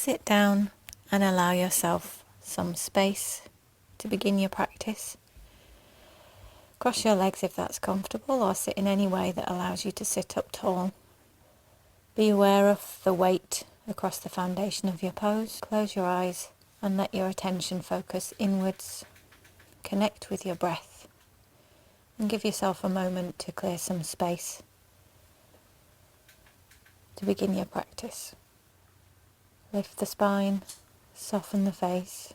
Sit down and allow yourself some space to begin your practice. Cross your legs if that's comfortable, or sit in any way that allows you to sit up tall. Be aware of the weight across the foundation of your pose. Close your eyes and let your attention focus inwards. Connect with your breath and give yourself a moment to clear some space to begin your practice. Lift the spine, soften the face,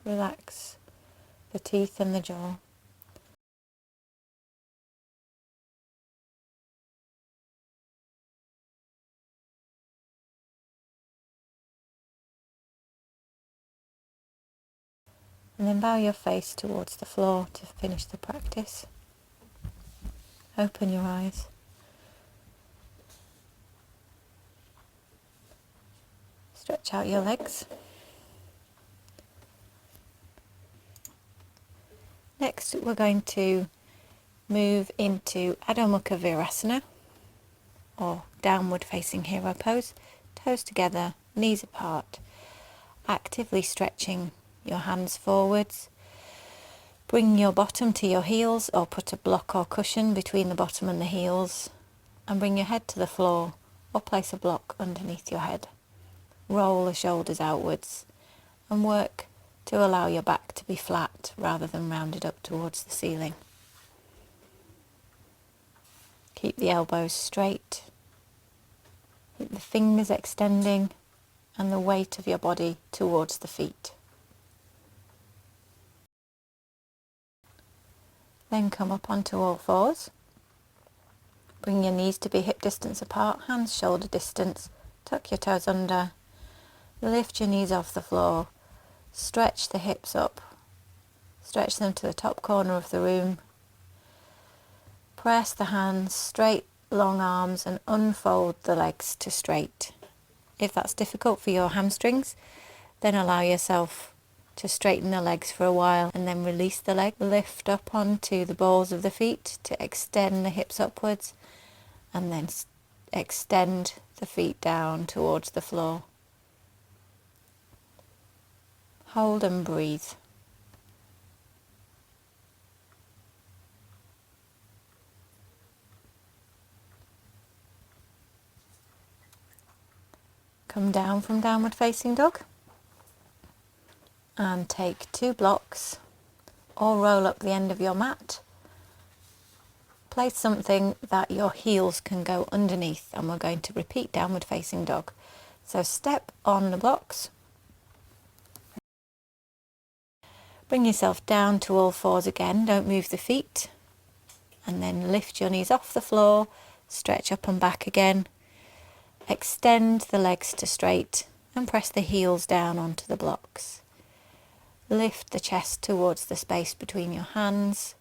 relax the teeth and the jaw. And then bow your face towards the floor to finish the practice. Open your eyes. Stretch out your legs. Next, we're going to move into Adho Mukha Virasana, or downward facing hero pose. Toes together, knees apart, actively stretching your hands forwards. Bring your bottom to your heels, or put a block or cushion between the bottom and the heels, and bring your head to the floor, or place a block underneath your head. Roll the shoulders outwards and work to allow your back to be flat rather than rounded up towards the ceiling. Keep the elbows straight, keep the fingers extending and the weight of your body towards the feet. Then come up onto all fours. Bring your knees to be hip distance apart, hands shoulder distance. Tuck your toes under. Lift your knees off the floor. Stretch the hips up. Stretch them to the top corner of the room. Press the hands, straight long arms, and unfold the legs to straight. If that's difficult for your hamstrings, then allow yourself to straighten the legs for a while and then release the leg. Lift up onto the balls of the feet to extend the hips upwards, and then extend the feet down towards the floor. Hold and breathe. Come down from downward facing dog and take 2 blocks, or roll up the end of your mat. Place something that your heels can go underneath, and we're going to repeat downward facing dog. So step on the blocks. Bring yourself down to all fours again, don't move the feet, and then lift your knees off the floor, stretch up and back again. Extend the legs to straight and press the heels down onto the blocks. Lift the chest towards the space between your hands.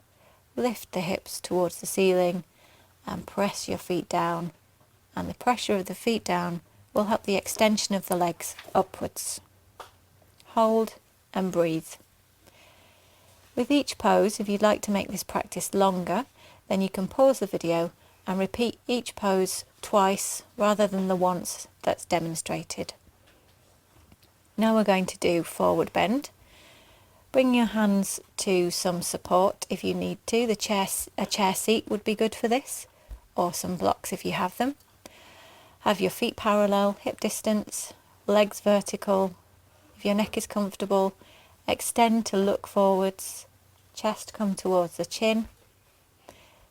Lift the hips towards the ceiling and press your feet down. And the pressure of the feet down will help the extension of the legs upwards. Hold and breathe. With each pose, if you'd like to make this practice longer, then you can pause the video and repeat each pose twice rather than the once that's demonstrated. Now we're going to do forward bend. Bring your hands to some support if you need to. A chair seat would be good for this, or some blocks if you have them. Have your feet parallel, hip distance, legs vertical. If your neck is comfortable, extend to look forwards, chest come towards the chin,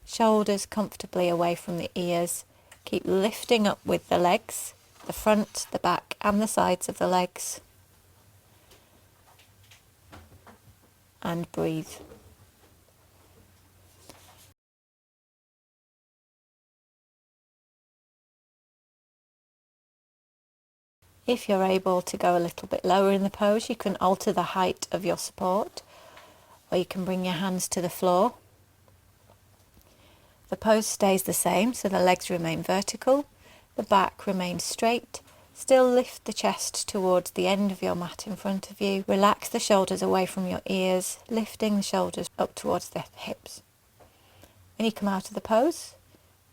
shoulders comfortably away from the ears. Keep lifting up with the legs, the front, the back and the sides of the legs. And breathe. If you're able to go a little bit lower in the pose, you can alter the height of your support, or you can bring your hands to the floor. The pose stays the same, so the legs remain vertical, the back remains straight. Still lift the chest towards the end of your mat in front of you. Relax the shoulders away from your ears, lifting the shoulders up towards the hips. When you come out of the pose,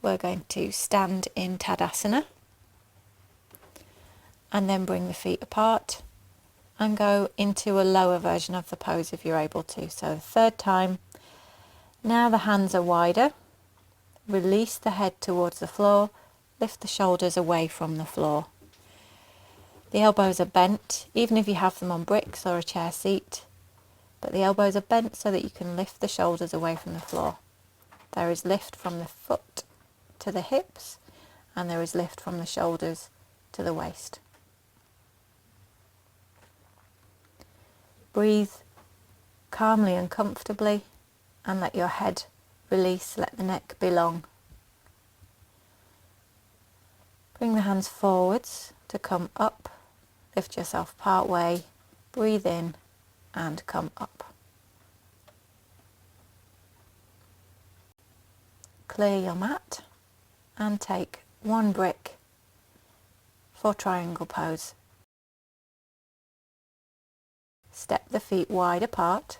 we're going to stand in Tadasana. and then bring the feet apart and go into a lower version of the pose if you're able to. So third time. Now the hands are wider. Release the head towards the floor. Lift the shoulders away from the floor. The elbows are bent, even if you have them on bricks or a chair seat. But the elbows are bent so that you can lift the shoulders away from the floor. There is lift from the foot to the hips, and there is lift from the shoulders to the waist. Breathe calmly and comfortably, and let your head release, let the neck be long. Bring the hands forwards to come up, lift yourself part way, breathe in and come up. Clear your mat and take one brick for triangle pose. Step the feet wide apart.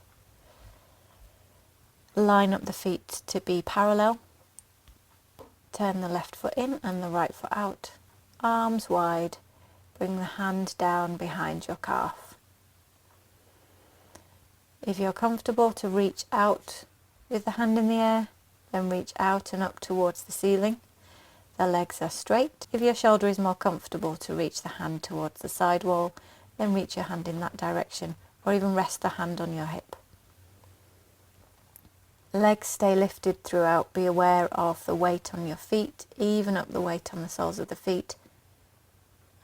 Line up the feet to be parallel. Turn the left foot in and the right foot out. Arms wide. Bring the hand down behind your calf. If you're comfortable to reach out with the hand in the air, then reach out and up towards the ceiling. The legs are straight. If your shoulder is more comfortable to reach the hand towards the side wall, then reach your hand in that direction, or even rest the hand on your hip. Legs stay lifted throughout. Be aware of the weight on your feet, even up the weight on the soles of the feet,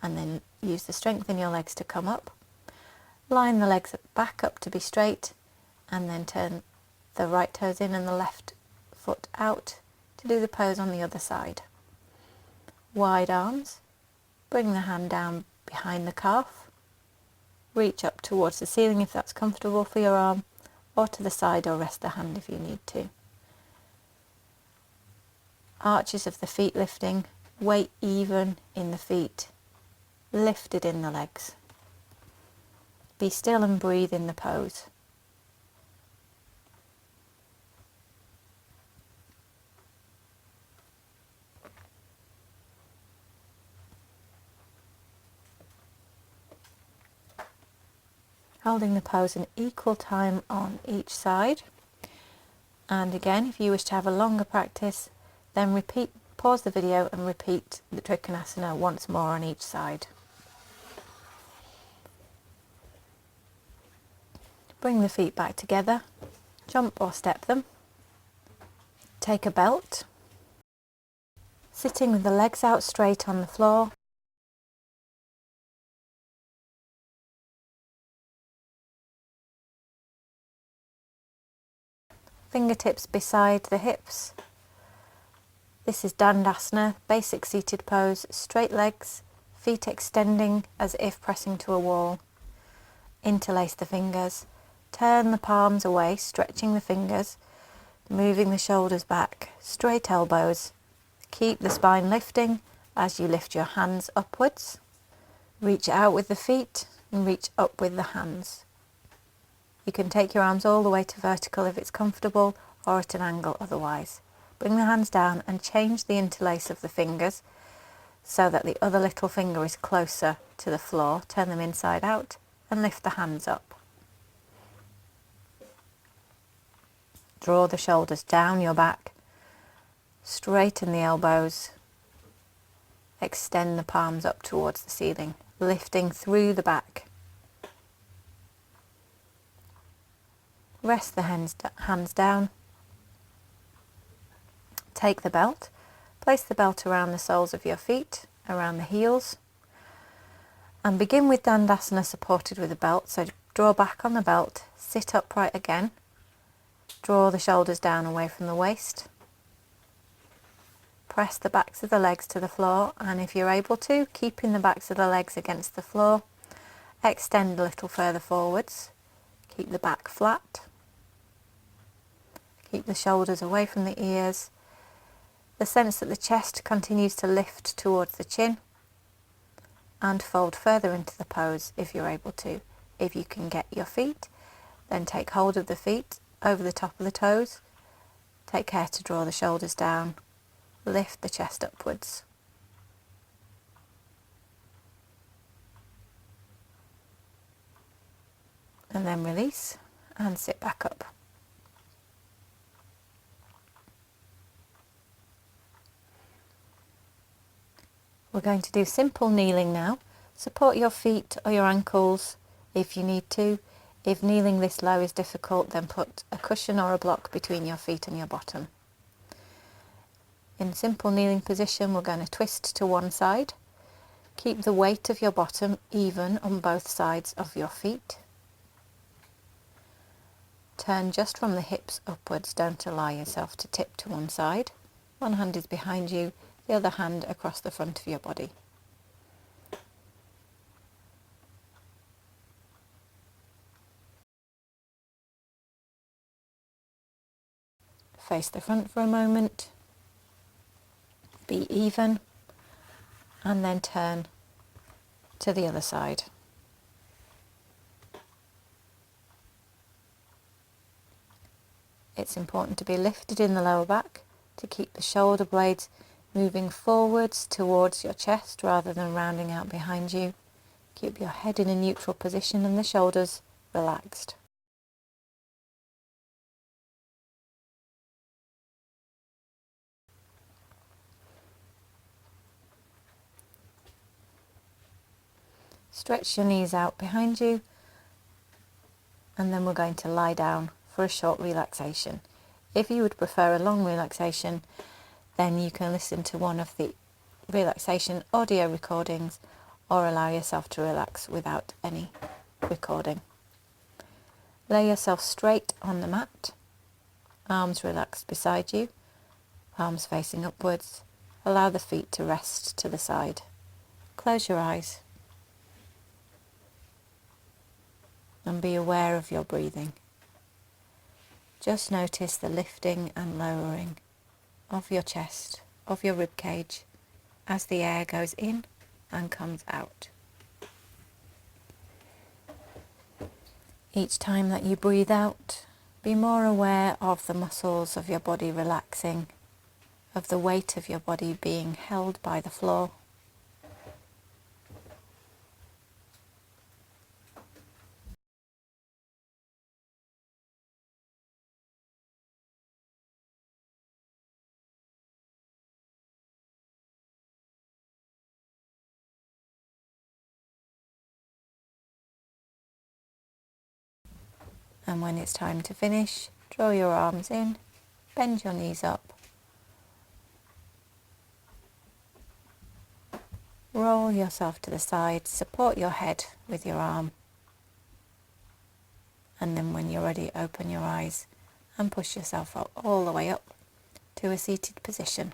and then use the strength in your legs to come up. Line the legs back up to be straight, and then turn the right toes in and the left foot out to do the pose on the other side. Wide arms. Bring the hand down behind the calf. Reach up towards the ceiling if that's comfortable for your arm, or to the side, or rest the hand if you need to. Arches of the feet lifting, weight even in the feet, lifted in the legs. Be still and breathe in the pose. Holding the pose in equal time on each side. And again, if you wish to have a longer practice, then pause the video and repeat the TRIKONASANA once more on each side. Bring the feet back together, jump or step them. Take a belt, sitting with the legs out straight on the floor. Fingertips beside the hips. This is DANDASANA, basic seated pose, straight legs, feet extending as if pressing to a wall. Interlace the fingers, turn the palms away, stretching the fingers, moving the shoulders back, straight elbows. Keep the spine lifting as you lift your hands upwards. Reach out with the feet and reach up with the hands. You can take your arms all the way to vertical if it's comfortable, or at an angle otherwise. Bring the hands down and change the interlace of the fingers so that the other little finger is closer to the floor. Turn them inside out and lift the hands up. Draw the shoulders down your back, straighten the elbows, extend the palms up towards the ceiling, lifting through the back. Rest the hands down. Take the belt. Place the belt around the soles of your feet, around the heels. And begin with Dandasana supported with a belt. So draw back on the belt, sit upright again. Draw the shoulders down away from the waist. Press the backs of the legs to the floor, and if you're able to, keeping the backs of the legs against the floor, extend a little further forwards. Keep the back flat. Keep the shoulders away from the ears. The sense that the chest continues to lift towards the chin, and fold further into the pose if you're able to. If you can get your feet, then take hold of the feet over the top of the toes. Take care to draw the shoulders down. Lift the chest upwards. And then release and sit back up. We're going to do simple kneeling now. Support your feet or your ankles if you need to. If kneeling this low is difficult, then put a cushion or a block between your feet and your bottom. In simple kneeling position, we're going to twist to one side. Keep the weight of your bottom even on both sides of your feet. Turn just from the hips upwards, don't allow yourself to tip to one side. One hand is behind you, the other hand across the front of your body. Face the front for a moment, be even, and then turn to the other side. It's important to be lifted in the lower back to keep the shoulder blades moving forwards towards your chest rather than rounding out behind you. Keep your head in a neutral position and the shoulders relaxed. Stretch your knees out behind you, and then we're going to lie down for a short relaxation. If you would prefer a long relaxation, then you can listen to one of the relaxation audio recordings or allow yourself to relax without any recording. Lay yourself straight on the mat, arms relaxed beside you, palms facing upwards. Allow the feet to rest to the side. Close your eyes and be aware of your breathing. Just notice the lifting and lowering of your chest, of your rib cage, as the air goes in and comes out. Each time that you breathe out, be more aware of the muscles of your body relaxing, of the weight of your body being held by the floor. And when it's time to finish, draw your arms in, bend your knees up, roll yourself to the side, support your head with your arm, and then when you're ready, open your eyes and push yourself all the way up to a seated position.